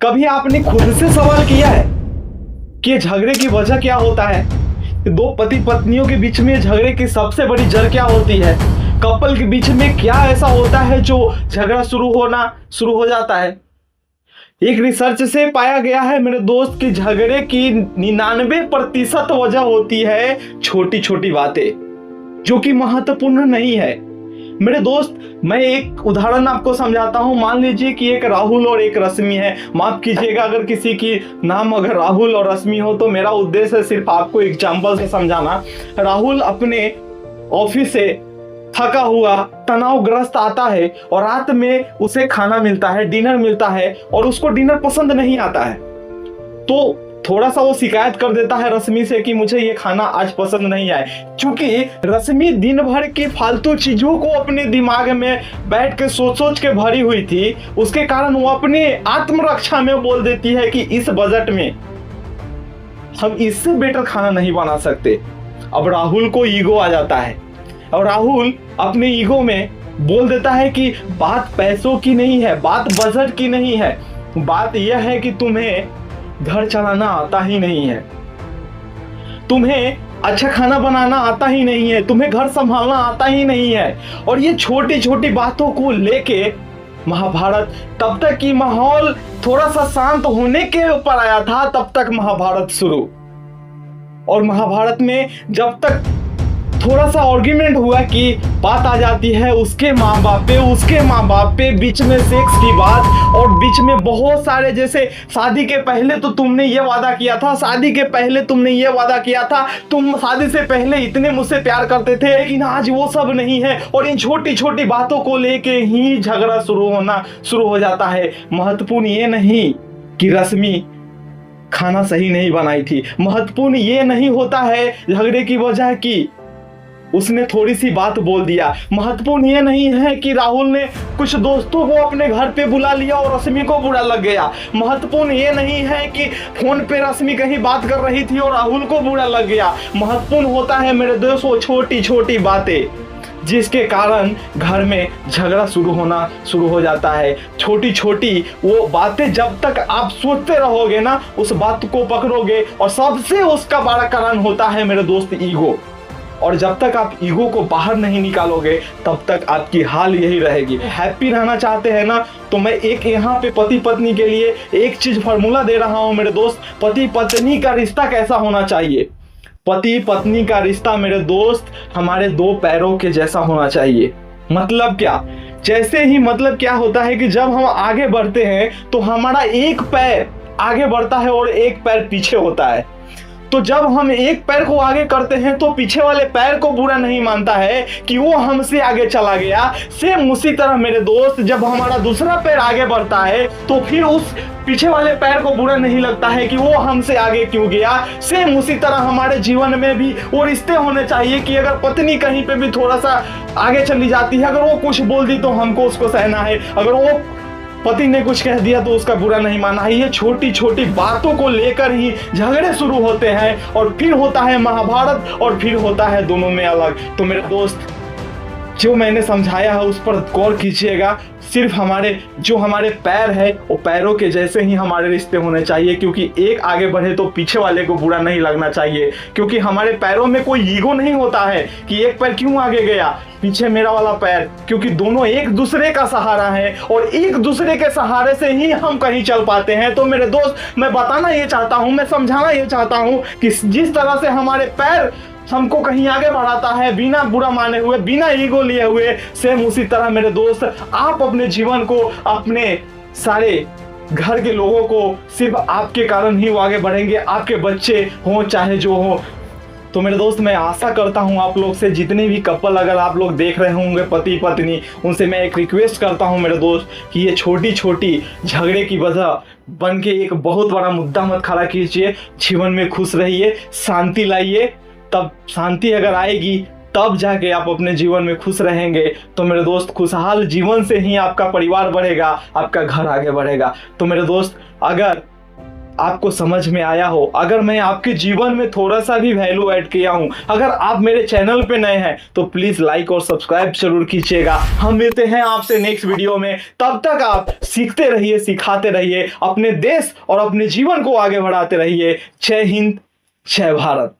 कभी आपने खुद से सवाल किया है कि झगड़े की वजह क्या होता है? दो पति पत्नियों के बीच में झगड़े की सबसे बड़ी जड़ क्या होती है? कपल के बीच में क्या ऐसा होता है जो झगड़ा शुरू हो जाता है? एक रिसर्च से पाया गया है मेरे दोस्त कि झगड़े की 99% वजह होती है छोटी छोटी बातें जो कि महत्वपूर्ण नहीं है। मेरे दोस्त, मैं एक उदाहरण आपको समझाता हूं। मान लीजिए कि एक राहुल और एक रश्मि है। माफ कीजिएगा अगर किसी की नाम अगर राहुल और रश्मि हो, तो मेरा उद्देश्य है सिर्फ आपको एग्जाम्पल से समझाना। राहुल अपने ऑफिस से थका हुआ तनावग्रस्त आता है और रात में उसे खाना मिलता है, डिनर मिलता है, और उसको डिनर पसंद नहीं आता है। तो थोड़ा सा वो शिकायत कर देता है रश्मि से कि मुझे ये खाना आज पसंद नहीं आए। क्योंकि रश्मि दिन भर की फालतू चीजों को अपने दिमाग में बैठ के सोच के भरी हुई थी, उसके कारण वो अपने आत्मरक्षा में बोल देती है कि इस बजट में हम इससे बेटर खाना नहीं बना सकते। अब राहुल को ईगो आ जाता है और राहुल अपने ईगो में बोल देता है कि बात पैसों की नहीं है, बात बजट की नहीं है, बात यह है कि तुम्हें घर चलाना आता ही नहीं है, तुम्हें अच्छा खाना बनाना आता ही नहीं है, तुम्हें घर संभालना आता ही नहीं है। और ये छोटी छोटी बातों को लेके महाभारत, तब तक कि माहौल थोड़ा सा शांत होने के ऊपर आया था, तब तक महाभारत शुरू। और महाभारत में जब तक थोड़ा सा आर्ग्यूमेंट हुआ कि बात आ जाती है उसके माँ बाप पे बीच में सेक्स की बात, और बीच में बहुत सारे, जैसे शादी के पहले तो तुमने ये वादा किया था, शादी के पहले तुमने ये वादा किया था, तुम शादी से पहले इतने मुझसे प्यार करते थे, लेकिन आज वो सब नहीं है। और इन छोटी छोटी बातों को लेके ही झगड़ा शुरू हो जाता है। महत्वपूर्ण ये नहीं कि रश्मि खाना सही नहीं बनाई थी, महत्वपूर्ण ये नहीं होता है झगड़े की वजह की उसने थोड़ी सी बात बोल दिया, महत्वपूर्ण ये नहीं है कि राहुल ने कुछ दोस्तों को अपने घर पे बुला लिया और रश्मि को बुरा लग गया, महत्वपूर्ण ये नहीं है कि फोन पे रश्मि कहीं बात कर रही थी और राहुल को बुरा लग गया। महत्वपूर्ण होता है मेरे दोस्तों छोटी छोटी बातें जिसके कारण घर में झगड़ा शुरू हो जाता है। छोटी छोटी वो बातें जब तक आप सोचते रहोगे ना, उस बात को पकड़ोगे, और सबसे उसका बड़ा कारण होता है मेरे दोस्त ईगो। और जब तक आप ईगो को बाहर नहीं निकालोगे तब तक आपकी हाल यही रहेगी। हैप्पी रहना चाहते हैं ना, तो मैं एक यहाँ पे पति पत्नी के लिए एक चीज फॉर्मूला दे रहा हूँ मेरे दोस्त। पति पत्नी का रिश्ता कैसा होना चाहिए? पति पत्नी का रिश्ता मेरे दोस्त हमारे दो पैरों के जैसा होना चाहिए। मतलब क्या? जैसे ही मतलब क्या होता है कि जब हम आगे बढ़ते हैं तो हमारा एक पैर आगे बढ़ता है और एक पैर पीछे होता है। तो जब हम एक पैर को आगे करते हैं तो पीछे वाले पैर को बुरा नहीं मानता है कि वो हमसे आगे चला गया। सेम उसी तरह मेरे दोस्त, जब हमारा दूसरा पैर आगे बढ़ता है तो फिर उस पीछे वाले पैर को बुरा नहीं लगता है कि वो हमसे आगे क्यों गया। सेम उसी तरह हमारे जीवन में भी वो रिश्ते होने चाहिए कि अगर पत्नी कहीं पे भी थोड़ा सा आगे चली जाती है, अगर वो कुछ बोल दी तो हमको उसको सहना है, अगर वो पति ने कुछ कह दिया तो उसका बुरा नहीं माना है। ये छोटी छोटी बातों को लेकर ही झगड़े शुरू होते हैं, और फिर होता है महाभारत, और फिर होता है दोनों में अलग। तो मेरे दोस्त, जो मैंने समझाया है उस पर गौर कीजिएगा। सिर्फ हमारे पैर है, वो पैरों के जैसे ही हमारे रिश्ते होने चाहिए, क्योंकि एक आगे बढ़े तो पीछे वाले को बुरा नहीं लगना चाहिए। क्योंकि हमारे पैरों में कोई ईगो नहीं होता है कि एक पैर क्यों आगे गया, पीछे मेरा वाला पैर, क्योंकि दोनों एक दूसरे का सहारा है और एक दूसरे के सहारे से ही हम कहीं चल पाते हैं। तो मेरे दोस्त, मैं बताना ये चाहता हूँ, मैं समझाना ये चाहता हूँ कि जिस तरह से हमारे पैर हमको कहीं आगे बढ़ाता है बिना बुरा माने हुए, बिना ईगो लिए हुए, सेम उसी तरह मेरे दोस्त आप अपने जीवन को, अपने सारे घर के लोगों को, सिर्फ आपके कारण ही वो आगे बढ़ेंगे, आपके बच्चे हों चाहे जो हो। तो मेरे दोस्त, मैं आशा करता हूं आप लोग से, जितने भी कपल अगर आप लोग देख रहे होंगे पति पत्नी, उनसे मैं एक रिक्वेस्ट करता हूं मेरे दोस्त कि ये छोटी छोटी झगड़े की वजह बन के एक बहुत बड़ा मुद्दा मत खड़ा कीजिए। जीवन में खुश रहिए, शांति लाइए, तब शांति अगर आएगी तब जाके आप अपने जीवन में खुश रहेंगे। तो मेरे दोस्त, खुशहाल जीवन से ही आपका परिवार बढ़ेगा, आपका घर आगे बढ़ेगा। तो मेरे दोस्त, अगर आपको समझ में आया हो, अगर मैं आपके जीवन में थोड़ा सा भी वैल्यू ऐड किया हूं, अगर आप मेरे चैनल पे नए हैं तो प्लीज लाइक और सब्सक्राइब जरूर कीजिएगा। हम मिलते हैं आपसे नेक्स्ट वीडियो में, तब तक आप सीखते रहिए, सिखाते रहिए, अपने देश और अपने जीवन को आगे बढ़ाते रहिए। जय हिंद, जय भारत।